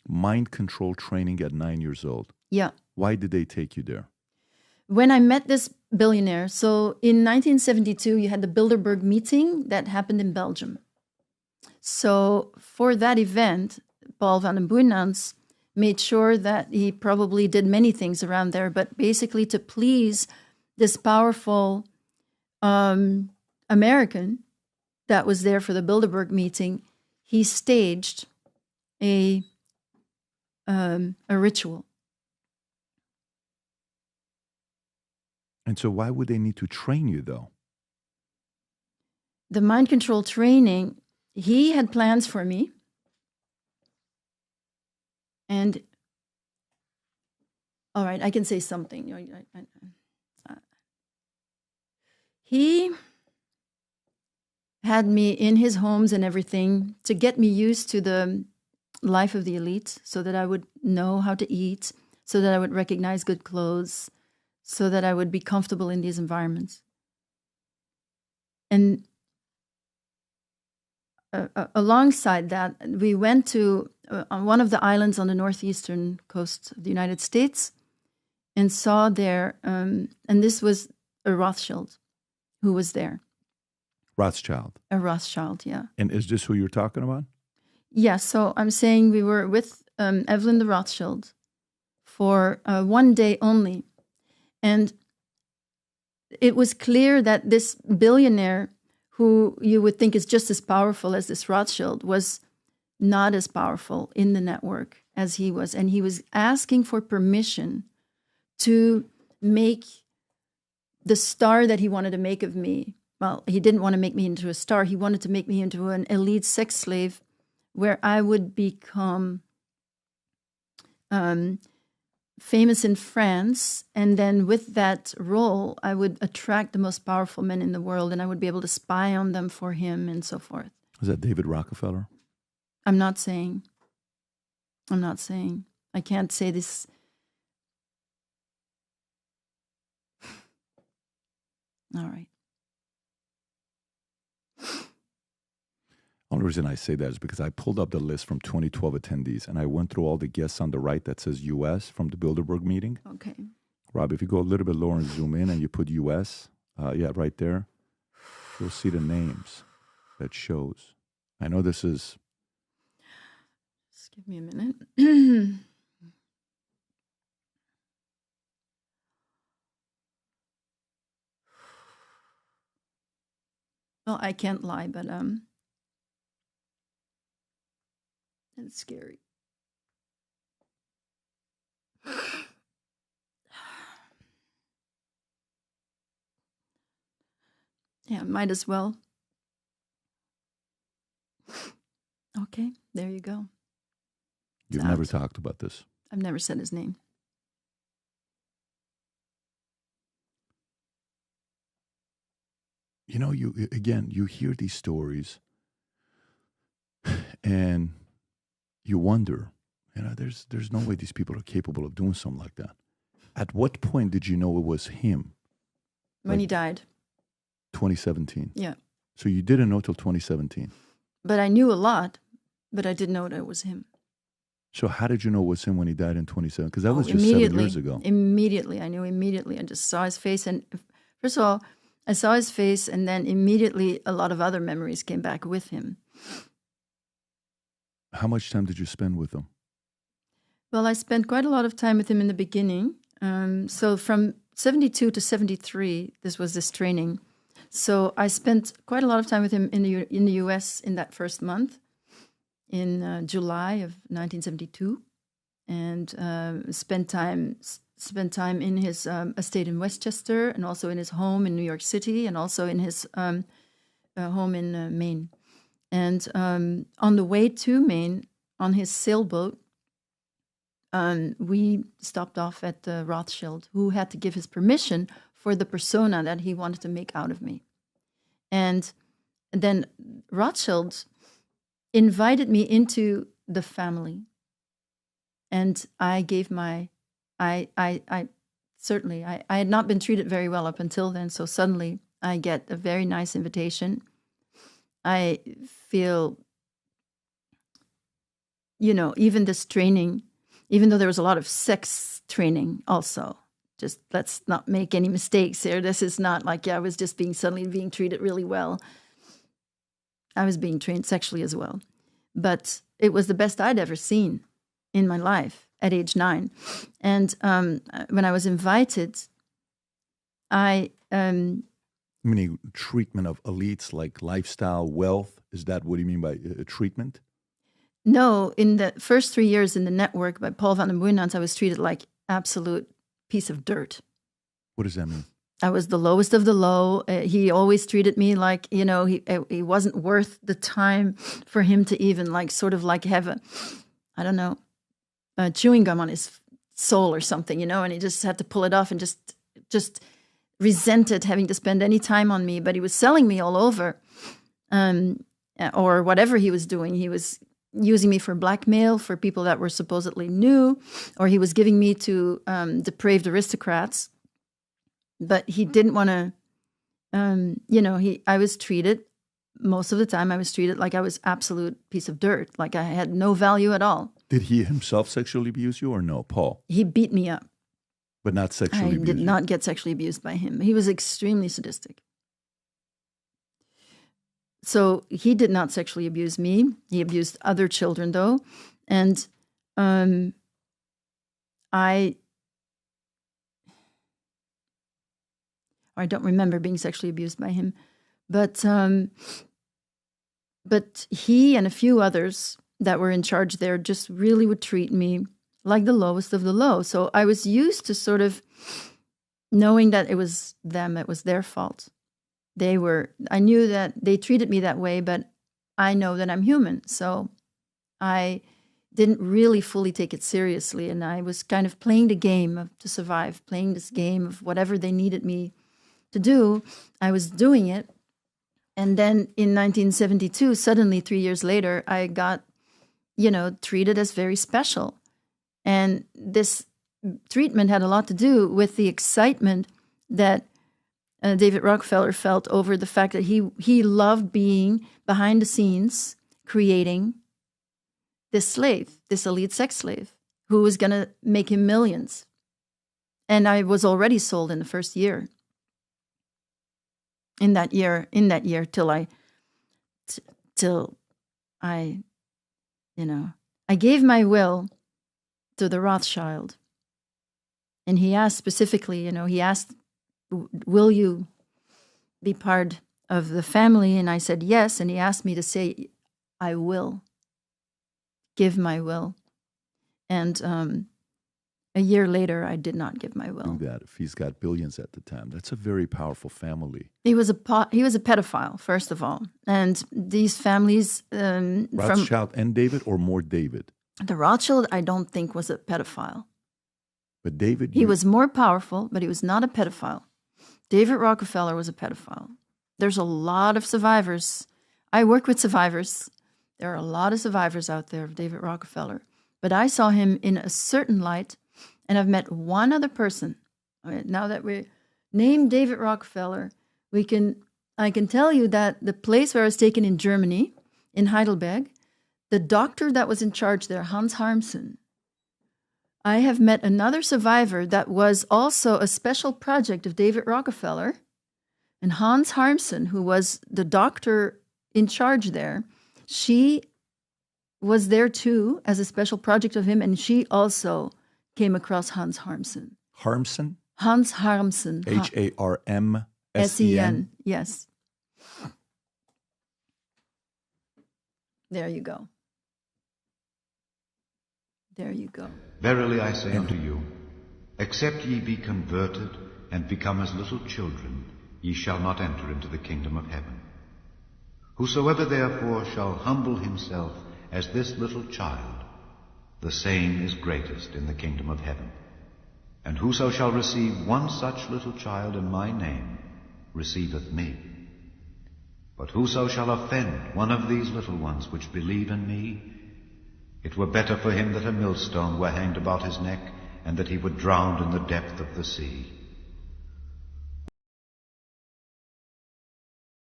mind control training at 9 years old. Yeah. Why did they take you there? When I met this billionaire, so in 1972, you had the Bilderberg meeting that happened in Belgium. So for that event, Paul van den Boeynants made sure that he probably did many things around there, but basically to please this powerful American that was there for the Bilderberg meeting, he staged a ritual. And so why would they need to train you, though? The mind control training, he had plans for me. And, all right, I can say something. He had me in his homes and everything to get me used to the life of the elite so that I would know how to eat, so that I would recognize good clothes, so that I would be comfortable in these environments. And alongside that, we went to on one of the islands on the northeastern coast of the United States and saw there, and this was a Rothschild who was there. Rothschild. A Rothschild, yeah. And is this who you're talking about? Yes, so I'm saying we were with Evelyn de Rothschild for 1 day only. And it was clear that this billionaire, who you would think is just as powerful as this Rothschild, was not as powerful in the network as he was. And he was asking for permission to make the star that he wanted to make of me. Well, he didn't want to make me into a star. He wanted to make me into an elite sex slave where I would become famous in France. And then with that role, I would attract the most powerful men in the world and I would be able to spy on them for him and so forth. Was that David Rockefeller? I'm not saying. I can't say this. All right. Only reason I say that is because I pulled up the list from 2012 attendees and I went through all the guests on the right that says U.S. from the Bilderberg meeting. Okay. Rob, if you go a little bit lower and zoom in and you put U.S., yeah, right there, you'll see the names that shows. I know this is... Just give me a minute. Well, I can't lie, but it's scary. Yeah, might as well. Okay, there you go. You've never talked about this. I've never said his name. You know, you hear these stories and you wonder, there's no way these people are capable of doing something like that. At what point did you know it was him? When he died. 2017. Yeah. So you didn't know till 2017. But I knew a lot, but I didn't know that it was him. So how did you know it was him when he died in 2017? Because that was just 7 years ago. Immediately. I knew immediately. I just saw his face. And first of all, I saw his face and then immediately a lot of other memories came back with him. How much time did you spend with him? Well, I spent quite a lot of time with him in the beginning. So from 72 to 73, this training. So I spent quite a lot of time with him in the U.S. in that first month, in July of 1972, and spent time in his estate in Westchester, and also in his home in New York City, and also in his home in Maine. And on the way to Maine, on his sailboat, we stopped off at Rothschild, who had to give his permission for the persona that he wanted to make out of me. And then Rothschild invited me into the family. And I gave I had not been treated very well up until then. So suddenly I get a very nice invitation. I feel even this training, even though there was a lot of sex training also, just let's not make any mistakes here. This is not like, I was just suddenly being treated really well. I was being trained sexually as well. But it was the best I'd ever seen in my life at age 9. And when I was invited, Meaning treatment of elites like lifestyle, wealth. Is that what you mean by treatment? No, in the first 3 years in the network by Paul van den Boeynants, I was treated like absolute piece of dirt. What does that mean? I was the lowest of the low. He always treated me like, he wasn't worth the time for him to even have a chewing gum on his soul or something, and he just had to pull it off and just resented having to spend any time on me. But he was selling me all over, or whatever he was doing. He was using me for blackmail for people that were supposedly new, or he was giving me to depraved aristocrats. But he didn't want to, I was treated, most of the time I was treated like I was absolute piece of dirt, like I had no value at all. Did he himself sexually abuse you or no, Paul? He beat me up. But not sexually abused I did not get sexually abused by him. He was extremely sadistic. So he did not sexually abuse me. He abused other children, though. And I don't remember being sexually abused by him. But he and a few others that were in charge there just really would treat me like the lowest of the low. So I was used to sort of knowing that it was them, it was their fault. I knew that they treated me that way, but I know that I'm human. So I didn't really fully take it seriously. And I was kind of playing the game to survive, playing this game of whatever they needed me to do. I was doing it. And then in 1972, suddenly 3 years later, I got, treated as very special. And this treatment had a lot to do with the excitement that David Rockefeller felt over the fact that he loved being behind the scenes, creating this slave, this elite sex slave, who was going to make him millions. And I was already sold in the first year. In that year, till I gave my will to the Rothschild. And he asked specifically, will you be part of the family? And I said yes. And he asked me to say, I will give my will. And a year later, I did not give my will. Do that if he's got billions at the time. That's a very powerful family. He was a pedophile, first of all. And these families... Rothschild and David, or more David? The Rothschild, I don't think, was a pedophile. But David... He was more powerful, but he was not a pedophile. David Rockefeller was a pedophile. There's a lot of survivors. I work with survivors. There are a lot of survivors out there of David Rockefeller. But I saw him in a certain light, and I've met one other person. Now that we named David Rockefeller, I can tell you that the place where I was taken in Germany, in Heidelberg, the doctor that was in charge there, Hans Harmsen, I have met another survivor that was also a special project of David Rockefeller. And Hans Harmsen, who was the doctor in charge there, she was there too as a special project of him. And she also came across Hans Harmsen. Harmsen? Hans Harmsen. Harmsen. Yes. There you go. There you go. Verily I say unto you, except ye be converted and become as little children, ye shall not enter into the kingdom of heaven. Whosoever therefore shall humble himself as this little child, the same is greatest in the kingdom of heaven. And whoso shall receive one such little child in my name, receiveth me. But whoso shall offend one of these little ones which believe in me, it were better for him that a millstone were hanged about his neck, and that he were drowned in the depth of the sea.